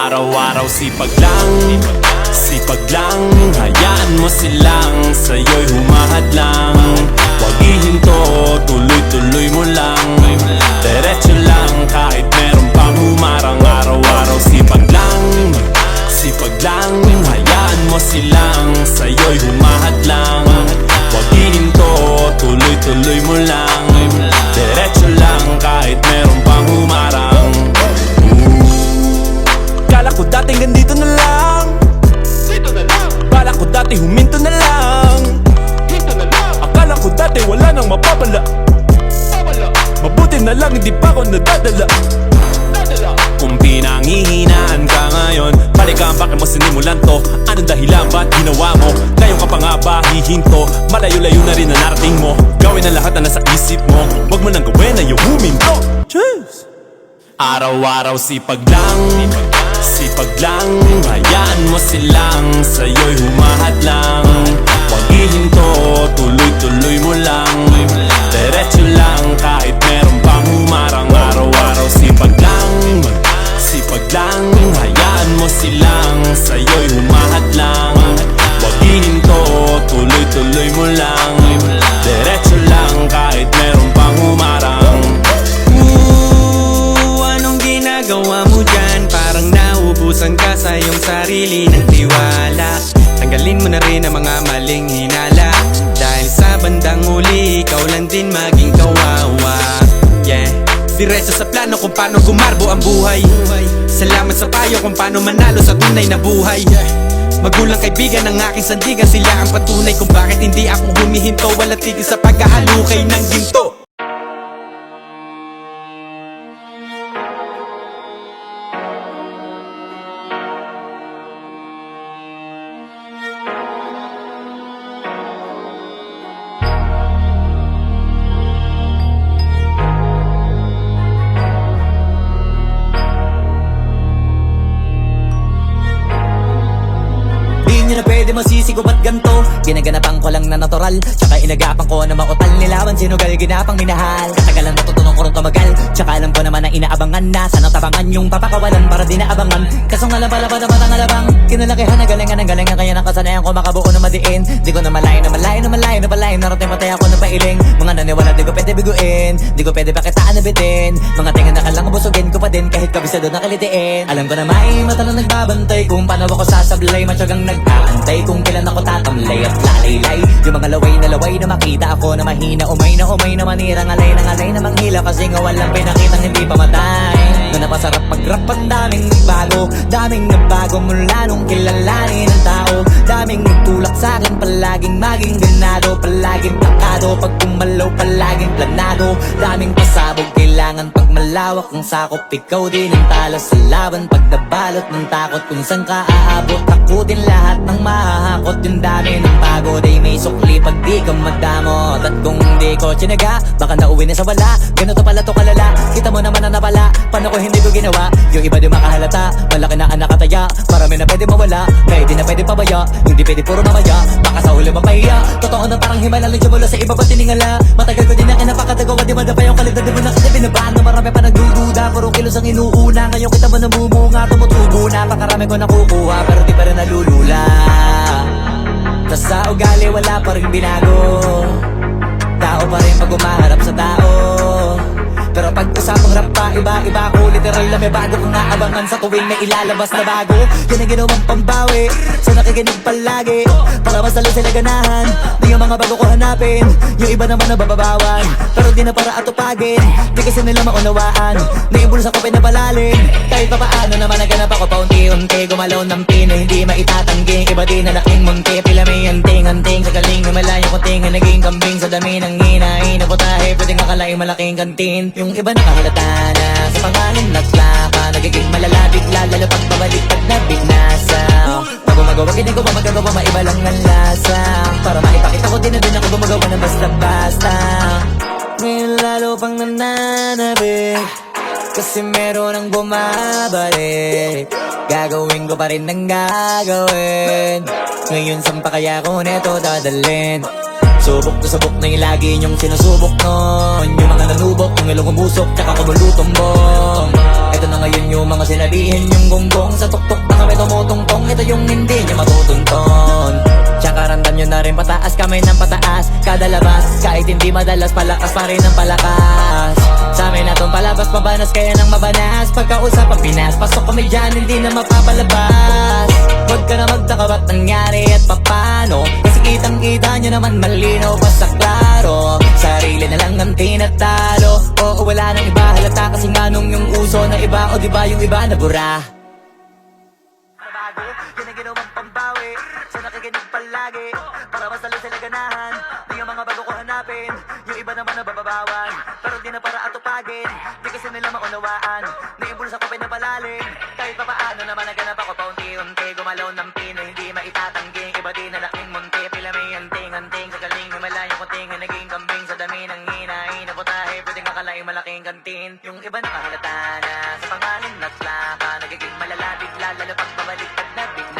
Araw-araw sipag lang, sipag lang. Hayaan mo silang sa'yo'y humahad lang. Huwag ihinto, tuloy-tuloy mo lang. Diretso lang kahit meron pang humarang. Araw-araw sipag lang, sipag lang. Hayaan mo silang sa'yo'y humahad lang. Huwag ihinto, tuloy-tuloy mo lang. Diretso lang kahit meron pang humarang. Kala ko dati ganito na lang, dito na lang. Bala ko dati huminto na lang, hinto na lang. Akala ko dati wala nang mapapala, mabuti na lang hindi pa ako nadadala. Kung pinanghihinaan ka ngayon, balikan bakit mo sinimulan to? Anong dahilan ba't ginawa mo? Ngayon ka pa nga ba hihinto? Malayo-layo na rin na narating mo. Gawin ang lahat na nasa isip mo. Huwag mo nang gawin na yung huminto. Cheers! Araw-araw sipag lang, sipag lang. Hayaan mo silang sa'yo'y humahad lang. Huwag ihinto, tuloy-tuloy mo lang. Diretso lang kahit meron pang humarang. Araw-araw sipag lang, sipag lang. Hayaan mo silang sa'yo'y humahad lang. Huwag ihinto, tuloy-tuloy mo lang. Diretso lang kahit meron pang humarang. Anong ginagawa mo dyan? Parang nauubusan ka sa iyong sarili ng tiwala. Tanggalin mo na rin ang mga maling hinala, dahil sa bandang huli ikaw lang din maging kawawa. Yeah, diretso sa plano kung paano gumarbo ang buhay. Salamat sa payo kung paano manalo sa tunay na buhay. Magulang kaibigan ng aking sandigan, sila ang patunay kung bakit hindi ako humihinto. Wala tigil sa pagkahalukay ng ginto. Di na pwede masisi ko ba't ganto? Ginaganapan ko lang na natural, tsaka inagapan ko na mautal. Nilaban sinugal, ginapang minahal. Katagalan natutunan ko rin tumagal, tsaka alam ko naman na inaabangan na. Sana tabangan yung papakawalan para di naabangan. Kaso nga lang pala ba naman ang alabang kinalakihan na galingan ng galingan, kaya nakasanayan ko makabuo na madiin. Di ko na malayo na malayo na malayo na malayo. Narating matay ako ng pailing. Mga naniwala di ko pwede biguin, di ko pwede pakitaan na bitin. Mga tinga na kalang busugin ko pa din kahit kabisado na kalitiin. Alam ko na may mata na nagbabantay kung paano ako sasablay. Matyagang nag-aantay kung kailan ako tatamlay at lalaylay. Yung mga laway na makita ako na mahina, umay na manira. Ngalay na manghila kasi nga walang pinakitang hindi pamatay. Na napasarap mag-rap, ang daming nagbago, daming nagbago mula nung kilalanin ang tao. Daming nagtulak sa'kin, palaging maging ganado, palaging plakado. Pag kumalaw, palaging planado. Daming pasabog, kailangan pag malawak ang sakop. Ikaw din ang talo sa laban pag nabalot ng takot. Kung saan ka aabot, ako din lahat ng mahahakot. Yung dami ng pagod ay may sukli pag di ka magdamot. At kung di ko tsinaga, baka nauwi na sa wala. Ganito pala to kalala, kita mo naman na napala. Paano ko hindi ko ginawa? Yung iba di makahalata, malaki na ang nakataya. Marami na pwede mawala, kaya di na pwede pabaya. Hindi pwede puro mamaya, baka sa huli mapahiya. Totoo na parang himala lang siya mula sa iba ba tiningala. Matagal ko din na kinapakatagawa, di madapa yung kalidad. Di mo na kasi binabahan na marami pa nagdududa. Puro kilos ang inuuna, ngayon kita mo namumunga. Tumutubo na, pakarami ko nakukuha, pero di pa rin nalulula. Tas sa ugali wala pa rin binago, tao pa rin pag umaharap sa tao. Pero pag usapang rap pa, iba-iba ko. Literal na may bago kong naabangan sa tuwing may ilalabas na bago. Yan ang ginawang pambawi, so nakikinig palagi para mas lalo sila ganahan. Di yung mga bago ko hanapin, yung iba naman nabababawan. Pero di na para atupagin, di kasi nila maunawaan. Naimbulsa ko pinapalalim, kahit pa paano naman naganap ako paunti-unti. Gumalaw ng pino, hindi maitatanggi. Iba din na laking munti, pila may anting-anting. Sa galing na malayo ko tingin, naging kambing. Sa dami ng hinahin na putahe, pwedeng akalaing malaking kantin. Yung iba nakahalata na sa pangalan naglaka, nagiging malala bigla, lalo pag pabalik pag nabinasa. Pag gumagawa, hindi ko pa magagawa, maiba lang ang lasa. Para maipakita ko din na din ako gumagawa ng basta-basta. Ngayon lalo pang nananabik, kasi meron ang bumabalik. Gagawin ko pa rin ang gagawin. Ngayon saan pa kaya ko neto dadalhin? Subok to sabok na yung lagi niyong sinusubok nun. Yung mga nanubok, yung ilong umusok, tsaka kumulutumbong. Ito na ngayon yung mga sinabihin yung gonggong sa tuktok na kami tumutungtong. Ito yung hindi niya matutunton. Tsaka ramdam nyo na rin pataas kamay ng pataas. Kada labas, kahit hindi madalas, palakas pa rin ang palakas. Sa amin na tong palabas, mabanas kaya nang mabanas. Pagkausap ang Pinas, pasok kami dyan, hindi na mapapalabas. Huwag ka na magtaka ba't nangyari at papano, kasi kitang kita nyo naman malinaw pa sa klaro. Sarili na lang ang tinatalo. Oo, wala nang iba, halata kasi nga nung yung uso na iba. O diba yung iba nabura? Bago, yun ang ginawang pambawi sa nakikinig palagi, para mas lalo sila ganahan. Yung mga bago ko hanapin, yung iba naman nababawan, pero di na para atupagin. Di kasi nila maunawaan, naibulsa ko pinapalalim. Kahit pa paano naman naganap ako paunti-unti, gumalaw ng pino, hindi maitatangging. Iba din na laking munti, pila may anting-anting. Sa galing may malayong kuting, naging kambing sa dami ng hinahin. Naputahe, pwedeng akalaing malaking kantin. Yung iba nakahalata na sa pangalan na slaka, nagiging malala bigla, lalo pag pabalik at nabigla.